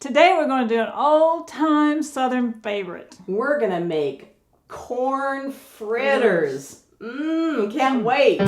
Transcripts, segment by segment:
Today we're going to do an old-time Southern favorite. We're going to make corn fritters. Can't wait.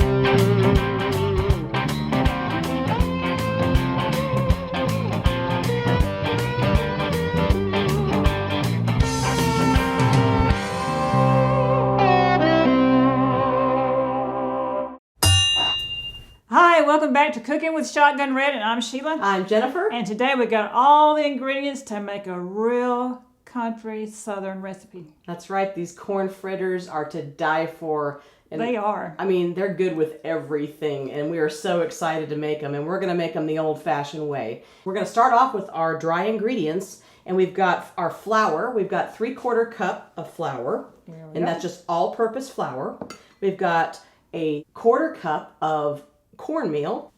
Hi, welcome back to Cooking with Shotgun Red, and I'm Sheila. I'm Jennifer. And today we got all the ingredients to make a real country Southern recipe. That's right. These corn fritters are to die for. And they are. I mean, they're good with everything, and we are so excited to make them, and we're going to make them the old-fashioned way. We're going to start off with our dry ingredients, and we've got our flour. We've got 3/4 cup of flour, and that's just all-purpose flour. We've got a 1/4 cup of cornmeal.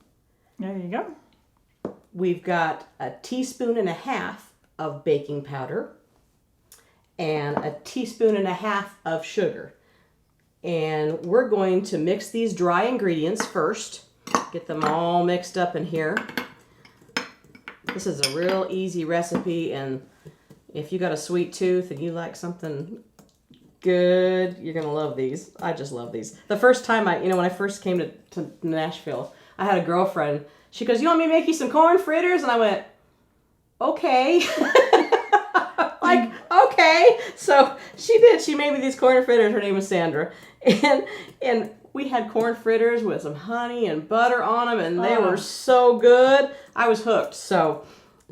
There you go. We've got 1.5 teaspoons of baking powder and 1.5 teaspoons of sugar. And we're going to mix these dry ingredients first. Get them all mixed up in here. This is a real easy recipe, and if you got a sweet tooth and you like something good, you're gonna love these. I just love these. The first time when I first came to Nashville, I had a girlfriend. She goes, "You want me to make you some corn fritters?" And I went, "Okay." Like, okay. So she did. She made me these corn fritters. Her name was Sandra, and we had corn fritters with some honey and butter on them, and they were so good. I was hooked. So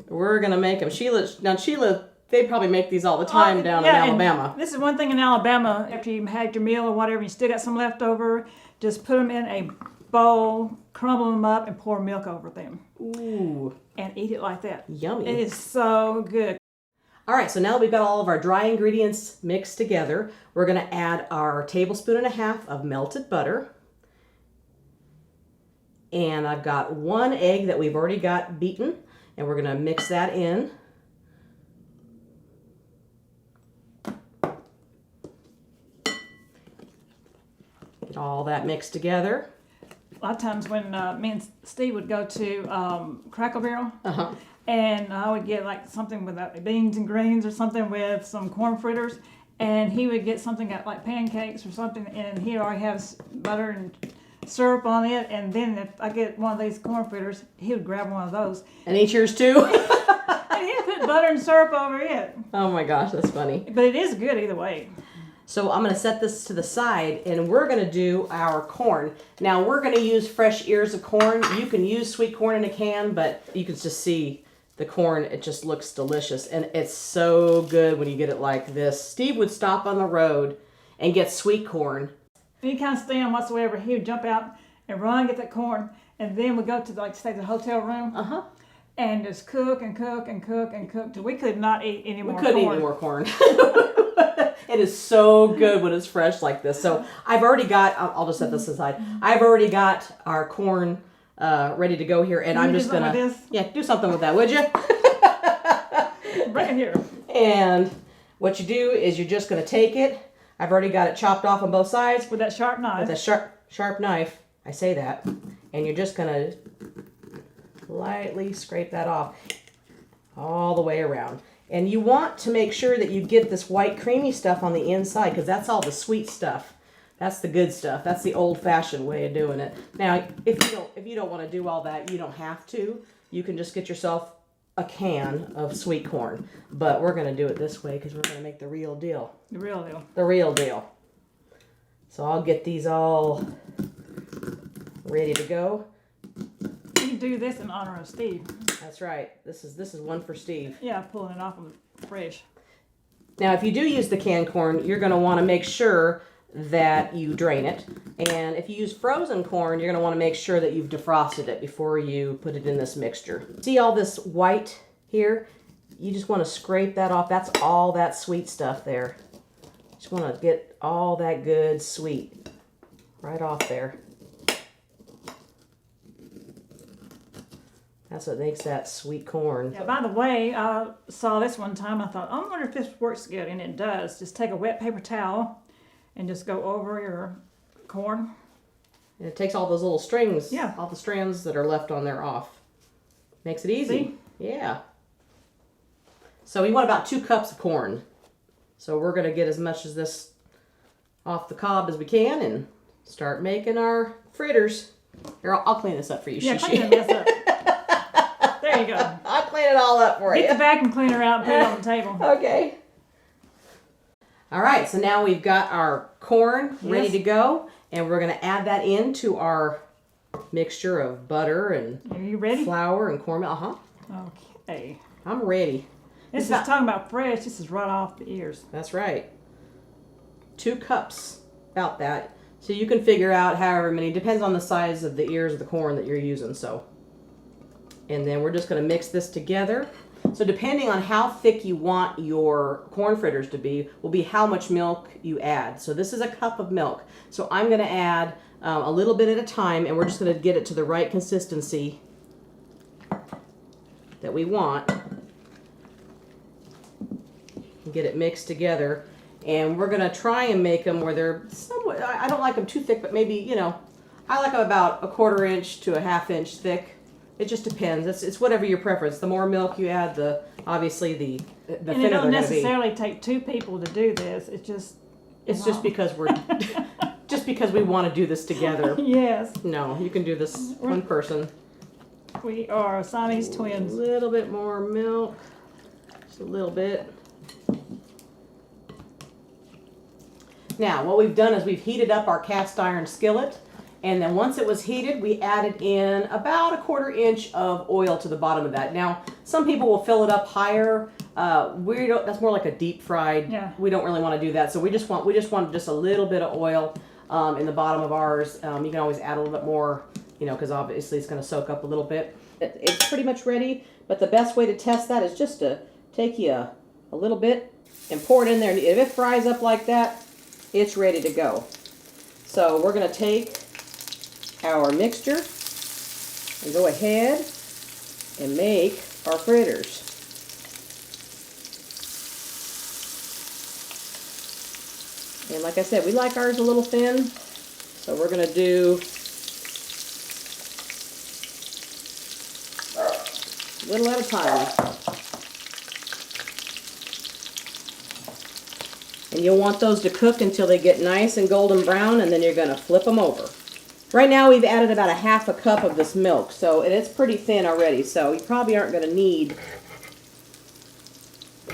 we're gonna make them. Sheila, they probably make these all the time down in Alabama. This is one thing in Alabama. After you had your meal or whatever, you still got some left over, just put them in a bowl, crumble them up, and pour milk over them. Ooh. And eat it like that. Yummy. It is so good. All right, so now that we've got all of our dry ingredients mixed together, we're going to add our 1.5 tablespoons of melted butter. And I've got 1 egg that we've already got beaten, and we're going to mix that in. Get all that mixed together. A lot of times when me and Steve would go to Cracker Barrel, Uh-huh. and I would get like something with beans and greens or something with some corn fritters, and he would get something like pancakes or something, and he already has butter and syrup on it, and then if I get one of these corn fritters, he would grab one of those. And eat yours too? And he'd put butter and syrup over it. Oh my gosh, that's funny. But it is good either way. So I'm going to set this to the side, and we're going to do our corn. Now we're going to use fresh ears of corn. You can use sweet corn in a can, but you can just see the corn. It just looks delicious, and it's so good when you get it like this. Steve would stop on the road and get sweet corn. Any kind of stand whatsoever, he would jump out and run and get that corn, and then we'd go to the hotel room. Uh-huh. And just cook and cook and cook and cook till we could not eat any more corn. We couldn't eat any more corn. It is so good when it's fresh like this. So I've already got, I'll just set this aside. I've already got our corn ready to go here, and I'm just going to, do something with that, would you? Right here. And what you do is you're just going to take it. I've already got it chopped off on both sides. With that sharp knife. With a sharp knife. I say that. And you're just going to lightly scrape that off all the way around. And you want to make sure that you get this white creamy stuff on the inside, because that's all the sweet stuff. That's the good stuff. That's the old-fashioned way of doing it. Now, if you don't want to do all that, you don't have to. You can just get yourself a can of sweet corn. But we're going to do it this way because we're going to make the real deal. The real deal. The real deal. So I'll get these all ready to go. You can do this in honor of Steve. That's right. This is one for Steve. Yeah, pulling it off of fresh. Now, if you do use the canned corn, you're going to want to make sure that you drain it. And if you use frozen corn, you're going to want to make sure that you've defrosted it before you put it in this mixture. See all this white here? You just want to scrape that off. That's all that sweet stuff there. Just want to get all that good sweet right off there. That's what makes that sweet corn. Yeah, by the way, I saw this one time. I thought, I wonder if this works good, and it does. Just take a wet paper towel and just go over your corn. And it takes all those little strings, Yeah. all the strands that are left on there off. Makes it easy. See? Yeah. So we want about 2 cups of corn. So we're going to get as much of this off the cob as we can and start making our fritters. Here, I'll clean this up for you, Yeah, Shishi. clean that mess up. There you go. I'll clean it all up for you. Get the vacuum cleaner out and put it on the table. Okay. All right, so now we've got our corn ready to go, and we're going to add that into our mixture of butter and Are you ready? flour and cornmeal. Okay. I'm ready. This is talking about fresh. This is right off the ears. That's right. 2 cups, about that. So you can figure out however many, depends on the size of the ears of the corn that you're using. So, and then we're just going to mix this together. So depending on how thick you want your corn fritters to be, will be how much milk you add. So this is a cup of milk. So I'm going to add a little bit at a time, and we're just going to get it to the right consistency that we want. Get it mixed together. And we're going to try and make them where they're somewhat, I don't like them too thick, but maybe, you know, I like them about 1/4 inch to 1/2 inch thick. It just depends. It's whatever your preference. The more milk you add, obviously the And thinner it they're don't going to be. necessarily take 2 people to do this. It's just Just because we're just because we want to do this together. yes, No, you can do this one person. we are Siamese A twins. little bit more milk. Just a little bit. Now, what we've done is we've heated up our cast iron skillet, and then once it was heated, we added in about 1/4 inch of oil to the bottom of that. Now, some people will fill it up higher. We don't. That's more like a deep fried. Yeah. We don't really want to do that. So we just want just a little bit of oil in the bottom of ours. You can always add a little bit more, you know, because obviously it's going to soak up a little bit. It's pretty much ready. But the best way to test that is just to take you a little bit and pour it in there. And if it fries up like that, it's ready to go. So we're going to take our mixture and go ahead and make our fritters. And like I said, we like ours a little thin, so we're going to do a little at a time. And you'll want those to cook until they get nice and golden brown, and then you're going to flip them over. Right now we've added about 1/2 cup of this milk, so and it's pretty thin already, so you probably aren't going to need.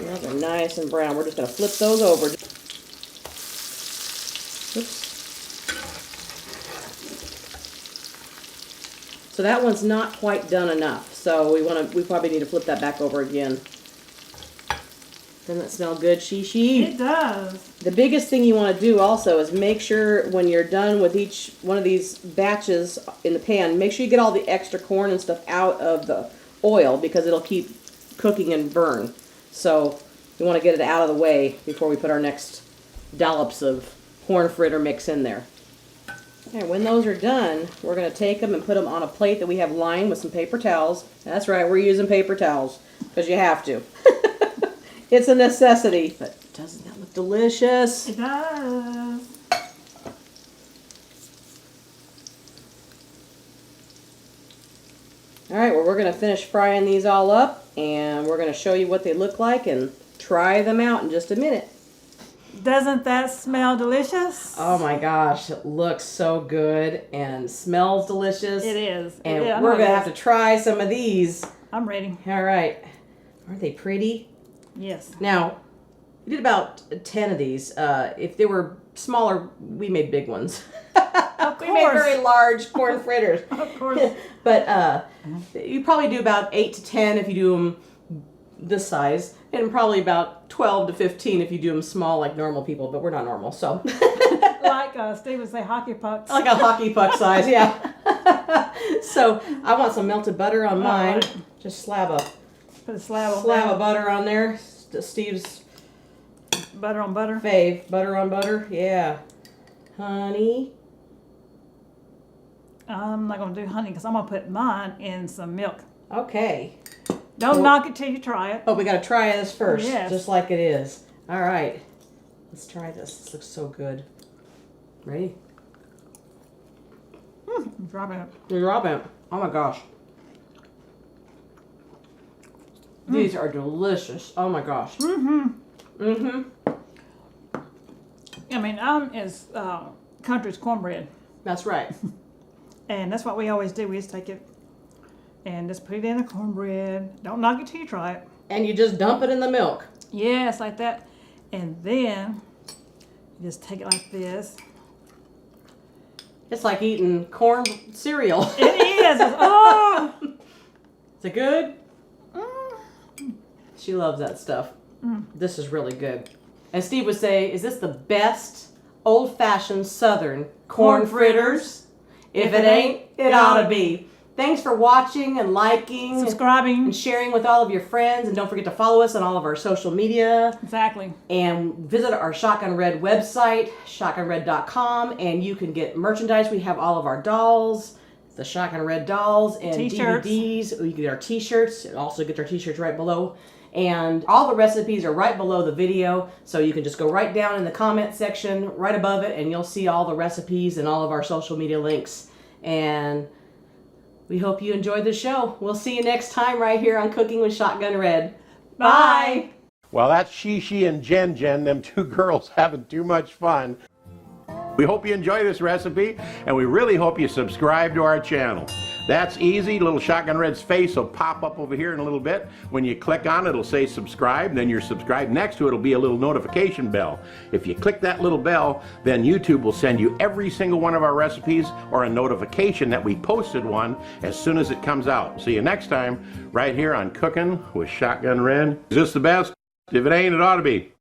Now they're nice and brown. We're just going to flip those over. Oops. So that one's not quite done enough, so we probably need to flip that back over again. Doesn't that smell good, Shishi? It does. The biggest thing you want to do also is make sure when you're done with each one of these batches in the pan, make sure you get all the extra corn and stuff out of the oil because it'll keep cooking and burn. So we want to get it out of the way before we put our next dollops of corn fritter mix in there. And when those are done, we're going to take them and put them on a plate that we have lined with some paper towels. That's right, we're using paper towels because you have to. It's a necessity. But doesn't that look delicious? It does. Alright, well we're going to finish frying these all up and we're going to show you what they look like and try them out in just a minute. Doesn't that smell delicious? Oh my gosh, it looks so good and smells delicious. It is. And Yeah, I we're know going to it have is. to try some of these. I'm ready. Alright. Aren't they pretty? Yes. Now, we did about 10 of these. If they were smaller, we made big ones. Of We made course. very large corn fritters. Of course. But you probably do about 8 to 10 if you do them this size, and probably about 12 to 15 if you do them small like normal people, but we're not normal, so. Like Steve would say, hockey pucks. Like a hockey puck size, yeah. So I want some melted butter on mine. Alright. Just slab Put a slab of of butter on there. Steve's butter on butter. fave. Butter on butter, yeah. Honey. I'm not going to do honey because I'm going to put mine in some milk. Okay. Don't Well- knock it till you try it. Oh, we gotta try this first, Yes. just like it is. All right, let's try this. This looks so good. Ready? I'm dropping it. You're Robin. Oh my gosh. These are delicious. Oh my gosh. I mean, is country's cornbread. That's right. And that's what we always do. We just take it and just put it in the cornbread. Don't knock it till you try it. And you just dump it in the milk. Yes, like that. And then you just take it like this. It's like eating corn cereal. It is. Oh. Is it good? She loves that stuff. This is really good. And Steve would say, is this the best old-fashioned Southern corn fritters? If it ain't, it ought to be. Thanks for watching and liking Subscribing. and sharing with all of your friends. And don't forget to follow us on all of our social media. Exactly. And visit our Shotgun Red website, shotgunred.com, and you can get merchandise. We have all of our dolls, the Shotgun Red dolls, and T-shirts. DVDs. You can get our t-shirts, and also get our t-shirts right below. And all the recipes are right below the video, so you can just go right down in the comment section, right above it, and you'll see all the recipes and all of our social media links. And we hope you enjoyed the show. We'll see you next time right here on Cooking with Shotgun Red. Bye! Well, that's Shishi and Jen, them two girls having too much fun. We hope you enjoy this recipe, and we really hope you subscribe to our channel. That's easy. Little Shotgun Red's face will pop up over here in a little bit. When you click on it, it'll say subscribe, then you're subscribed. Next to it will be a little notification bell. If you click that little bell, then YouTube will send you every single one of our recipes or a notification that we posted one as soon as it comes out. See you next time right here on Cooking with Shotgun Red. Is this the best? If it ain't, it ought to be.